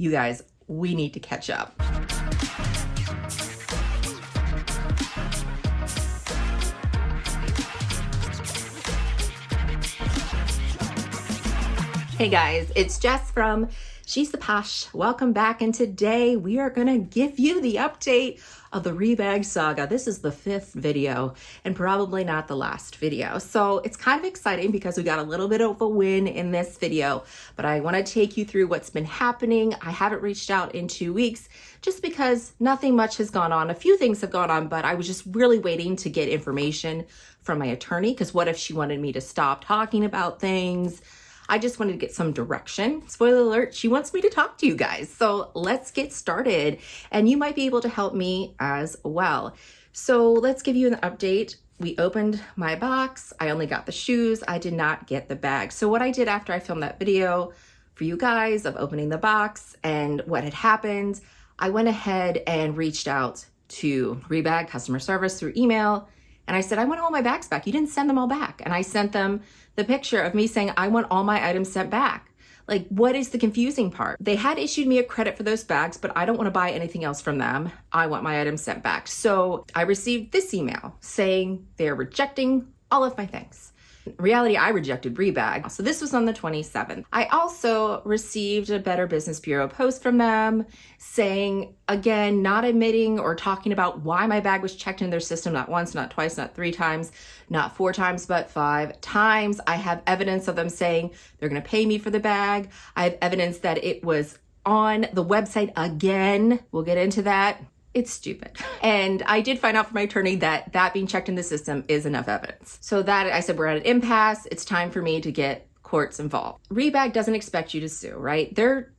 You guys, we need to catch up. Hey guys, it's Jess from She's the Posh. Welcome back, and today we are going to give you the update of the Rebag saga. This is the 5th video and probably not the last video. So it's kind of exciting because we got a little bit of a win in this video, but I want to take you through what's been happening. I haven't reached out in 2 weeks just because nothing much has gone on. A few things have gone on, but I was just really waiting to get information from my attorney, because what if she wanted me to stop talking about things? I just wanted to get some direction. Spoiler alert, she wants me to talk to you guys. So let's get started, and you might be able to help me as well. So let's give you an update. We opened my box. I only got the shoes. I did not get the bag. So what I did after I filmed that video for you guys of opening the box and what had happened, I went ahead and reached out to Rebag customer service through email. And I said, I want all my bags back. You didn't send them all back. And I sent them the picture of me saying, I want all my items sent back. Like, what is the confusing part? They had issued me a credit for those bags, but I don't want to buy anything else from them. I want my items sent back. So I received this email saying they're rejecting all of my things. In reality, I rejected Rebag. So this was on the 27th. I also received a Better Business Bureau post from them saying, again, not admitting or talking about why my bag was checked in their system, not once, not twice, not 3 times, not 4 times, but 5 times. I have evidence of them saying they're going to pay me for the bag. I have evidence that it was on the website again. We'll get into that. It's stupid. And I did find out from my attorney that being checked in the system is enough evidence. So that I said, we're at an impasse. It's time for me to get courts involved. Rebag doesn't expect you to sue, right?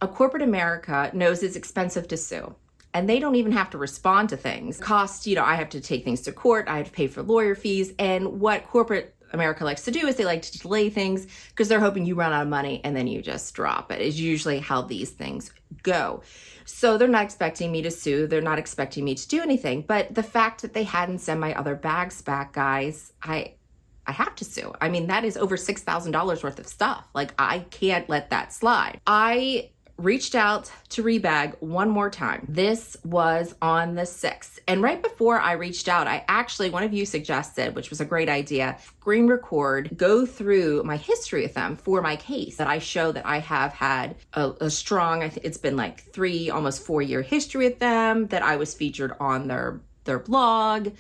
A corporate America knows it's expensive to sue, and they don't even have to respond to things. Cost, I have to take things to court. I have to pay for lawyer fees. And what corporate America likes to do is they like to delay things because they're hoping you run out of money and then you just drop it. Is usually how these things go. So they're not expecting me to sue. They're not expecting me to do anything. But the fact that they hadn't sent my other bags back, guys, I have to sue. I mean, that is over $6,000 worth of stuff. Like, I can't let that slide. I reached out to Rebag one more time. This was on the 6th. And right before I reached out, one of you suggested, which was a great idea, screen record, go through my history with them for my case, that I show that I have had a strong, I think it's been like 3, almost 4-year history with them, that I was featured on their blog,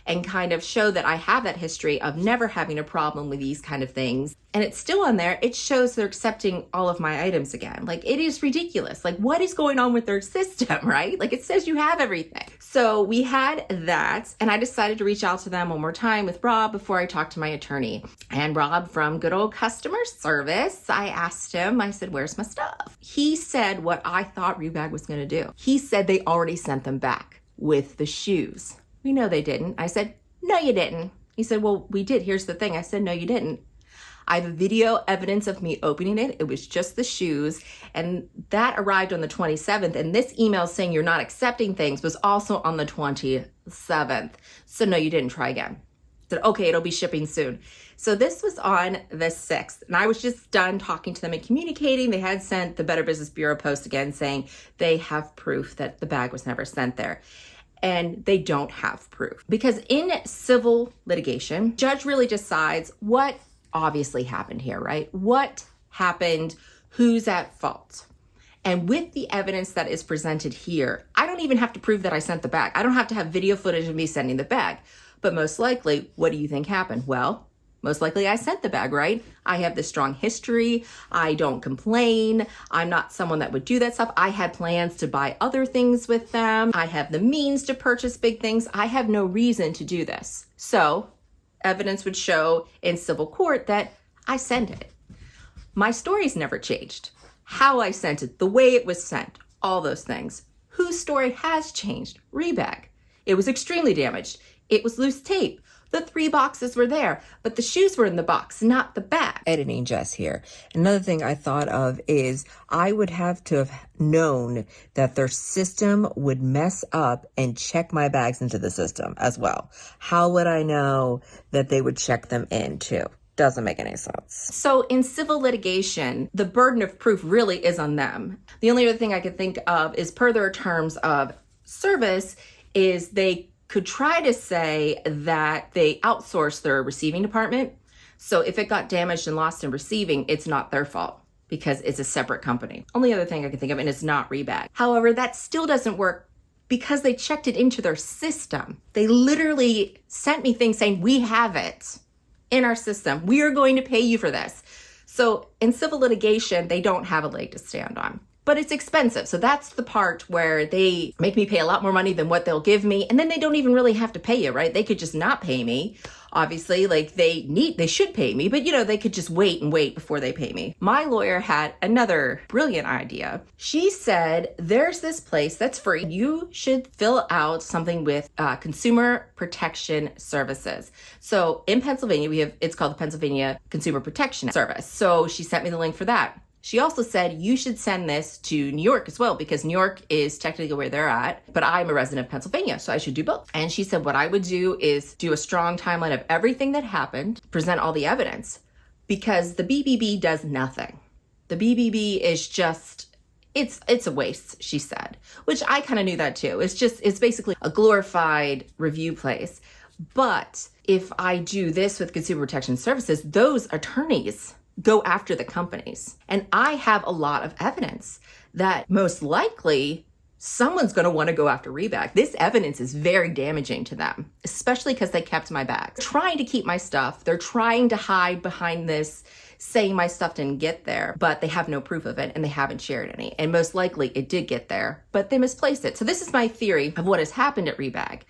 and kind of show that I have that history of never having a problem with these kind of things. And it's still on there. It shows they're accepting all of my items again. Like, it is ridiculous. Like, what is going on with their system, right? Like, it says you have everything. So we had that, and I decided to reach out to them one more time with Rob before I talked to my attorney. And Rob from good old customer service, I asked him, I said, where's my stuff? He said what I thought Rebag was going to do. He said they already sent them back with the shoes. We know they didn't. I said, no, you didn't. He said, well, we did. Here's the thing. I said, no, you didn't. I have video evidence of me opening it. It was just the shoes. And that arrived on the 27th. And this email saying you're not accepting things was also on the 27th. So no, you didn't. Try again. I said, okay, it'll be shipping soon. So this was on the 6th. And I was just done talking to them and communicating. They had sent the Better Business Bureau post again saying they have proof that the bag was never sent there. And they don't have proof. Because in civil litigation, judge really decides what obviously happened here, right? What happened? Who's at fault? And with the evidence that is presented here, I don't even have to prove that I sent the bag. I don't have to have video footage of me sending the bag. But most likely, what do you think happened? Well, most likely I sent the bag, right? I have this strong history. I don't complain. I'm not someone that would do that stuff. I had plans to buy other things with them. I have the means to purchase big things. I have no reason to do this. So evidence would show in civil court that I sent it. My story's never changed. How I sent it, the way it was sent, all those things. Whose story has changed? Rebag. It was extremely damaged. It was loose tape. The 3 boxes were there, but the shoes were in the box, not the bag. Editing Jess here. Another thing I thought of is I would have to have known that their system would mess up and check my bags into the system as well. How would I know that they would check them in too? doesn't make any sense. So in civil litigation, the burden of proof really is on them. The only other thing I could think of is per their terms of service is they could try to say that they outsource their receiving department. So if it got damaged and lost in receiving, it's not their fault because it's a separate company. Only other thing I can think of, and it's not Rebag. However, that still doesn't work because they checked it into their system. They literally sent me things saying, we have it in our system. We are going to pay you for this. So in civil litigation, they don't have a leg to stand on. But it's expensive. So that's the part where they make me pay a lot more money than what they'll give me. And then they don't even really have to pay you, right? They could just not pay me. Obviously, like they should pay me, but they could just wait and wait before they pay me. My lawyer had another brilliant idea. She said, there's this place that's free. You should fill out something with Consumer Protection Services. So in Pennsylvania, it's called the Pennsylvania Consumer Protection Service. So she sent me the link for that. She also said, you should send this to New York as well, because New York is technically where they're at, but I'm a resident of Pennsylvania, so I should do both. And she said, what I would do is do a strong timeline of everything that happened, present all the evidence, because the BBB does nothing. The BBB is just, it's a waste, she said, which I kind of knew that too. It's basically a glorified review place. But if I do this with Consumer Protection Services, those attorneys go after the companies. And I have a lot of evidence that most likely someone's going to want to go after Rebag. This evidence is very damaging to them, especially because they kept my bags. They're trying to keep my stuff. They're trying to hide behind this, saying my stuff didn't get there, but they have no proof of it and they haven't shared any. And most likely it did get there, but they misplaced it. So this is my theory of what has happened at Rebag.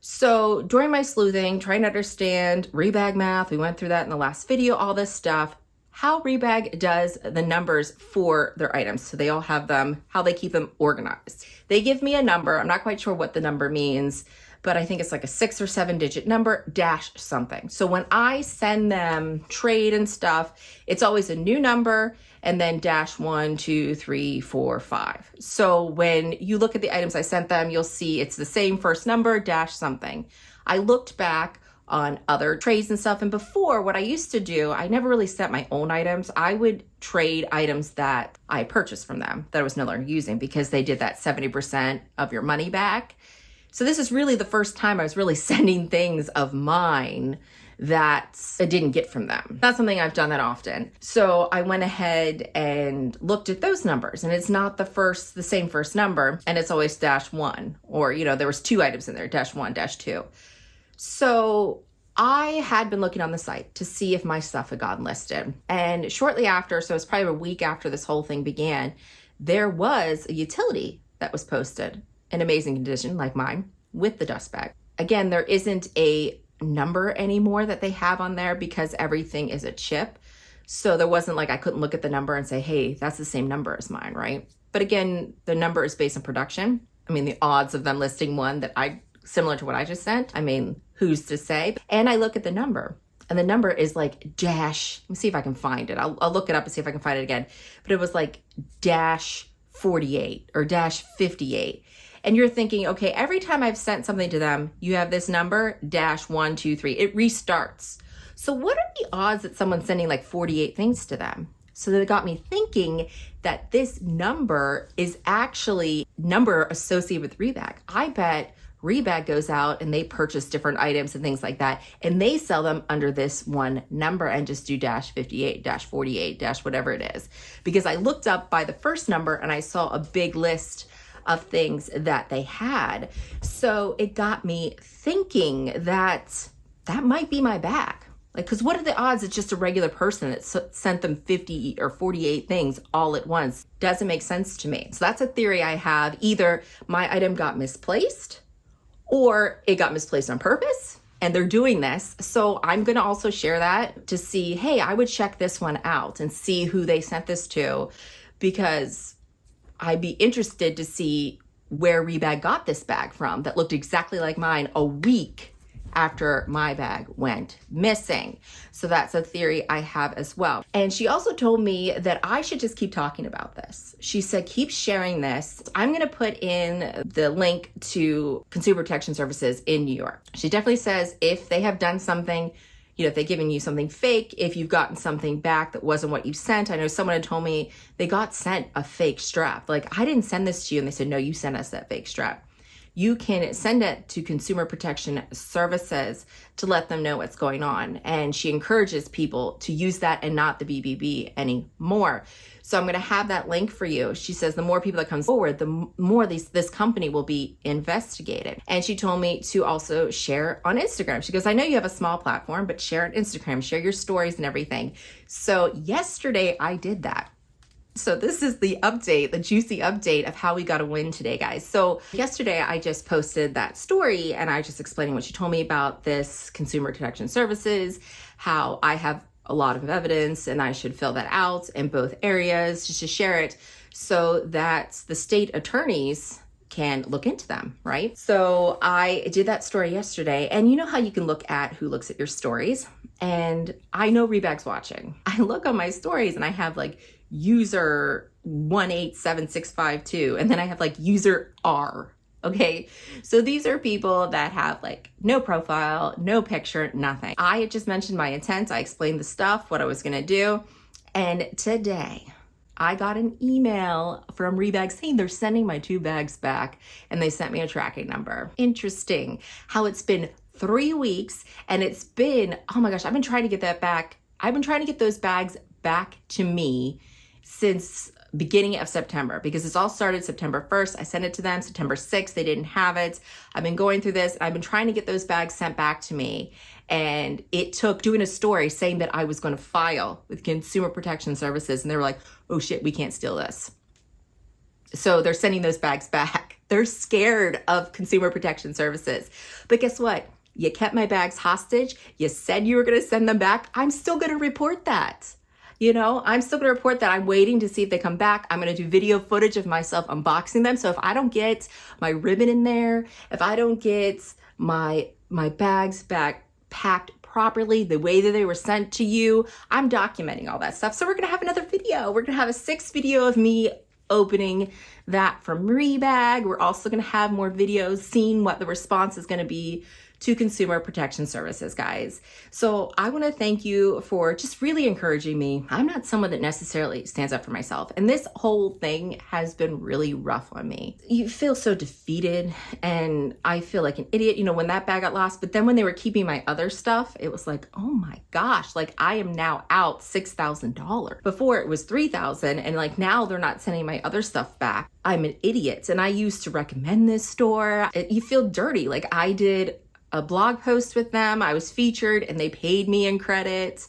So during my sleuthing, trying to understand Rebag math, we went through that in the last video, all this stuff, how Rebag does the numbers for their items. So they all have them, how they keep them organized. They give me a number. I'm not quite sure what the number means, but I think it's like a 6 or 7 digit number dash something. So when I send them trade and stuff, it's always a new number and then dash 1, 2, 3, 4, 5. So when you look at the items I sent them, you'll see it's the same first number dash something. I looked back on other trades and stuff. And before, what I used to do, I never really sent my own items. I would trade items that I purchased from them that I was no longer using, because they did that 70% of your money back. So this is really the first time I was really sending things of mine that I didn't get from them. Not something I've done that often. So I went ahead and looked at those numbers, and it's not the same first number, and it's always dash 1, or there was 2 items in there, dash 1, dash 2. So I had been looking on the site to see if my stuff had gotten listed. And shortly after, so it's probably a week after this whole thing began, there was a utility that was posted in amazing condition, like mine, with the dust bag. Again, there isn't a number anymore that they have on there because everything is a chip. So there wasn't like I couldn't look at the number and say, hey, that's the same number as mine, right? But again, the number is based on production. I mean, the odds of them listing one that similar to what I just sent, I mean, who's to say? And I look at the number, and the number is like dash, let me see if I can find it. I'll look it up and see if I can find it again. But it was like dash 48 or dash 58. And you're thinking, okay, every time I've sent something to them, you have this number, dash 1, 2, 3. It restarts. So what are the odds that someone's sending like 48 things to them? So that got me thinking that this number is actually number associated with Rebag. I bet Rebag goes out and they purchase different items and things like that, and they sell them under this one number and just do dash 58, dash 48, dash whatever it is. Because I looked up by the first number and I saw a big list of things that they had. So it got me thinking that might be my bag. Like, because what are the odds it's just a regular person that sent them 50 or 48 things all at once? Doesn't make sense to me. So that's a theory I have. Either my item got misplaced, or it got misplaced on purpose, and they're doing this. So I'm going to also share that to see, hey, I would check this one out and see who they sent this to, because I'd be interested to see where Rebag got this bag from that looked exactly like mine a week after my bag went missing. So that's a theory I have as well. And she also told me that I should just keep talking about this. She said, keep sharing this. I'm going to put in the link to Consumer Protection Services in New York. She definitely says if they have done something, if they've given you something fake, if you've gotten something back that wasn't what you sent. I know someone had told me they got sent a fake strap. Like, I didn't send this to you. And they said, no, you sent us that fake strap. You can send it to Consumer Protection Services to let them know what's going on. And she encourages people to use that and not the BBB anymore. So I'm going to have that link for you. She says the more people that come forward, the more this company will be investigated. And she told me to also share on Instagram. She goes, I know you have a small platform, but share on Instagram, share your stories and everything. So yesterday I did that. So this is the update, the juicy update of how we got a win today, guys. So yesterday I just posted that story and I just explaining what she told me about this Consumer Protection Services, how I have a lot of evidence and I should fill that out in both areas just to share it so that the state attorneys can look into them, right? So I did that story yesterday, and you know how you can look at who looks at your stories, and I know Rebag's watching. I look on my stories and I have like user 187652, and then I have like user R. Okay, so these are people that have like no profile, no picture, nothing. I had just mentioned my intent. I explained the stuff, what I was gonna do. And today I got an email from Rebag saying they're sending my 2 bags back, and they sent me a tracking number. Interesting how it's been 3 weeks and it's been, oh my gosh, I've been trying to get that back. I've been trying to get those bags back to me since beginning of September, because it's all started September 1st. I sent it to them September 6th. They didn't have it. I've been going through this. I've been trying to get those bags sent back to me. And it took doing a story saying that I was going to file with Consumer Protection Services. And they were like, oh shit, we can't steal this. So they're sending those bags back. They're scared of Consumer Protection Services. But guess what? You kept my bags hostage. You said you were going to send them back. I'm still going to report that. I'm still going to report that. I'm waiting to see if they come back. I'm going to do video footage of myself unboxing them. So if I don't get my ribbon in there, if I don't get my bags back packed properly, the way that they were sent to you, I'm documenting all that stuff. So we're going to have another video. We're going to have a 6th video of me opening that from Rebag. We're also going to have more videos seeing what the response is going to be to Consumer Protection Services, guys. So I want to thank you for just really encouraging me. I'm not someone that necessarily stands up for myself, and this whole thing has been really rough on me. You feel so defeated, and I feel like an idiot, when that bag got lost. But then when they were keeping my other stuff, it was like, oh my gosh, like I am now out $6,000. Before it was $3,000, and like now they're not sending my other stuff back. I'm an idiot, and I used to recommend this store. You feel dirty. Like, I did a blog post with them. I was featured and they paid me in credit.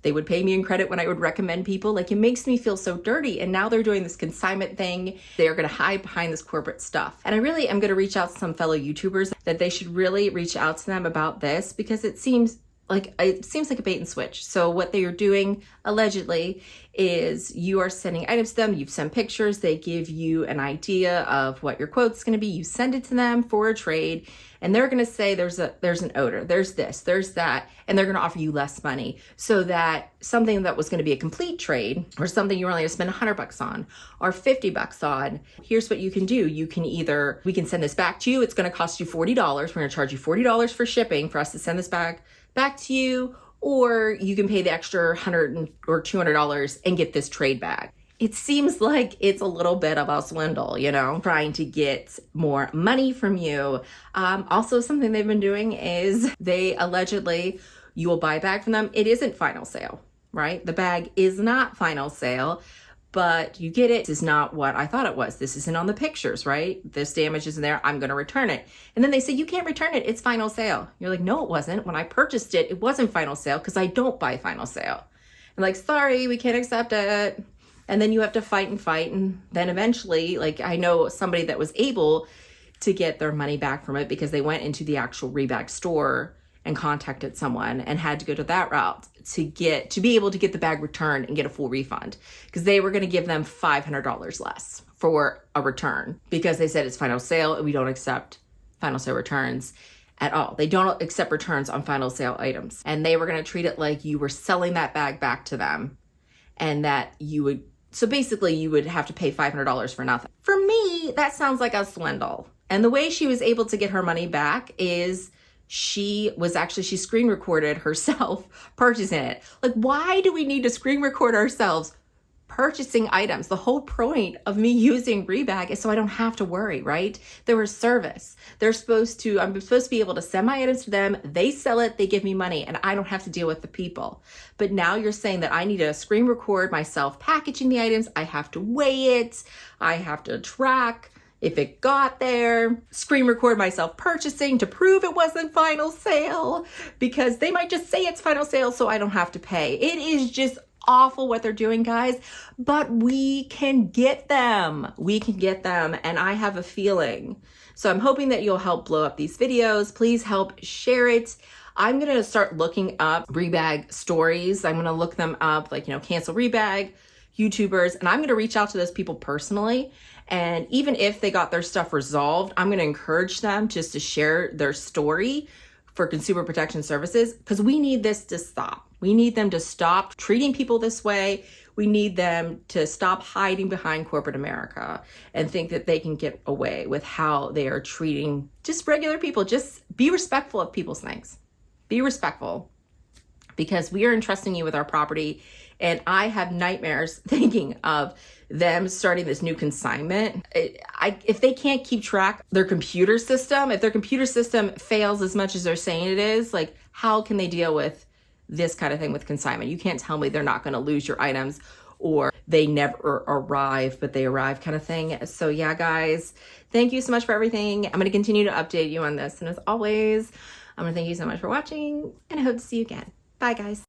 They would pay me in credit when I would recommend people. Like, it makes me feel so dirty. And now they're doing this consignment thing. They're going to hide behind this corporate stuff. And I really am going to reach out to some fellow YouTubers that they should really reach out to them about this, because it seems like a bait and switch. So what they are doing allegedly is you are sending items to them. You've sent pictures. They give you an idea of what your quote's going to be. You send it to them for a trade, and they're going to say there's an odor, there's this, there's that, and they're going to offer you less money, so that something that was going to be a complete trade, or something you were only going to spend $100 on or $50 on, here's what you can do. You can we can send this back to you. It's going to cost you $40. We're going to charge you $40 for shipping for us to send this back to you, or you can pay the extra $100 or $200 and get this trade back. It seems like it's a little bit of a swindle, trying to get more money from you. Also, something they've been doing is they allegedly, you will buy a bag from them. It isn't final sale, right? The bag is not final sale, but you get it. This is not what I thought it was. This isn't on the pictures, right? This damage isn't there. I'm going to return it. And then they say, you can't return it. It's final sale. You're like, no, it wasn't. When I purchased it, it wasn't final sale, because I don't buy final sale. I'm like, sorry, we can't accept it. And then you have to fight. And then eventually, like, I know somebody that was able to get their money back from it, because they went into the actual Rebag store and contacted someone and had to go to that route to be able to get the bag returned and get a full refund, because they were going to give them $500 less for a return, because they said it's final sale and we don't accept final sale returns at all. They don't accept returns on final sale items. And they were going to treat it like you were selling that bag back to them, and that so basically you would have to pay $500 for nothing. For me, that sounds like a swindle. And the way she was able to get her money back is she screen recorded herself purchasing it. Like, why do we need to screen record ourselves purchasing items? The whole point of me using Rebag is so I don't have to worry, right? They're a service. I'm supposed to be able to send my items to them. They sell it, they give me money, and I don't have to deal with the people. But now you're saying that I need to screen record myself packaging the items. I have to weigh it. I have to track if it got there, screen record myself purchasing to prove it wasn't final sale, because they might just say it's final sale so I don't have to pay. It is just awful what they're doing, guys, but we can get them. We can get them, and I have a feeling. So I'm hoping that you'll help blow up these videos. Please help share it. I'm going to start looking up Rebag stories. I'm going to look them up, like, cancel Rebag, YouTubers, and I'm going to reach out to those people personally. And even if they got their stuff resolved, I'm going to encourage them just to share their story for Consumer Protection Services, because we need this to stop. We need them to stop treating people this way. We need them to stop hiding behind corporate America and think that they can get away with how they are treating just regular people. Just be respectful of people's things. Be respectful, because we are entrusting you with our property. And I have nightmares thinking of them starting this new consignment. If they can't keep track their computer system, if their computer system fails as much as they're saying it is, like, how can they deal with this kind of thing with consignment? You can't tell me they're not going to lose your items, or they never arrive, but they arrive kind of thing. So yeah, guys, thank you so much for everything. I'm going to continue to update you on this. And as always, I'm going to thank you so much for watching, and I hope to see you again. Bye, guys.